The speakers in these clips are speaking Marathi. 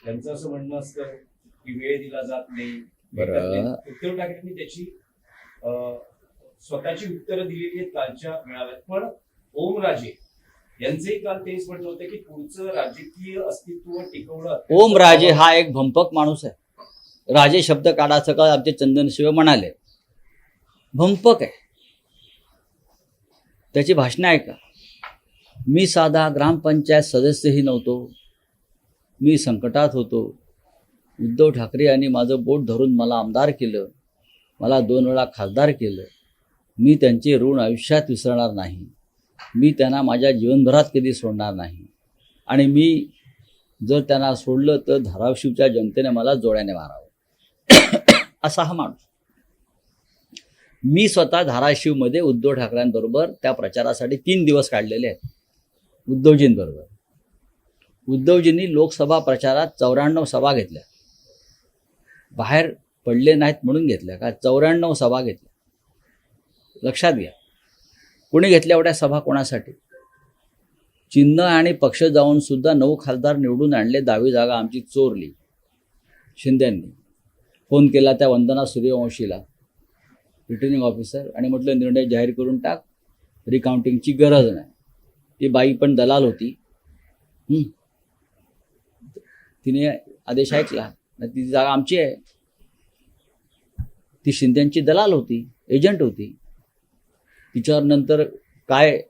त्यांचं असं म्हणणं असतं की वेळ दिला जात नाही. बरं. उद्धव ठाकरेंनी त्याची स्वतःची उत्तरं दिलेली आहेत कालच्या मेळाव्यात. पण ओमराजे यांचंही काल तेच म्हणणं होतं की पुढचं राजकीय अस्तित्व टिकवणं. ओमराजे हा एक भंपक माणूस आहे. राजे शब्द काढायचं का आमचे चंदनशिव म्हणाले, भंपक आहे. त्याची भाषणं ऐका. मी साधा ग्रामपंचायत सदस्यही नव्हतो, मी संकटात होतो. उद्धव ठाकरे यांनी माझं बोट धरून मला आमदार केलं, मला 2 वेळा खासदार केलं. मी त्यांचे ऋण आयुष्यात विसरणार नाही. मी त्यांना माझ्या जीवनभरात कधी सोडणार नाही. आणि मी जर त्यांना सोडलं तर धाराशिवच्या जनतेने मला जोड्याने मारावं असा हा माणूस. मी स्वतः धाराशिवमध्ये उद्धव ठाकरेंबरोबर त्या प्रचारासाठी 3 दिवस काढलेले आहेत उद्धवजींबरोबर. उद्धवजींनी लोकसभा प्रचारात 94 सभा घेतल्या. बाहेर पडले नाहीत म्हणून घेतल्या का, 94 सभा घेतल्या. लक्षात घ्या. कोणी घेतल्या एवढ्या सभा, कोणासाठी? चिन्ह आणि पक्ष जाऊन सुद्धा 9 खासदार निवडून आणले. 10वी जागा आमची चोरली शिंद्यांनी. फोन केला त्या वंदना सूर्यवंशीला, रिटर्निंग ऑफिसर, आणि म्हटलं निर्णय जाहीर करून टाक, रिकाउंटिंगची गरज नाही. ती बाई पण दलाल होती. तिने आदेश ऐकला. ती जागा आमची आहे. ती शिंद्यांची दलाल होती, एजंट होती. तिच्यावर नंतर काय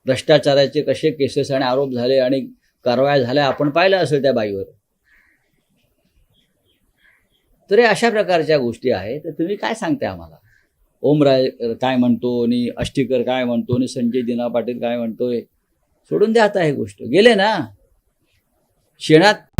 भ्रष्टाचाराचे कसे केसेस आणि आरोप झाले आणि कारवाया झाल्या आपण पाहिलं असेल त्या बाईवर. तर हे अशा प्रकारच्या गोष्टी आहेत. तर तुम्ही काय सांगताय आम्हाला? ओमराय काय म्हणतो आणि अष्टीकर काय म्हणतो आणि संजय दिना पाटील काय म्हणतोय, सोडून द्या आता. हे गोष्ट गेले ना. शेणात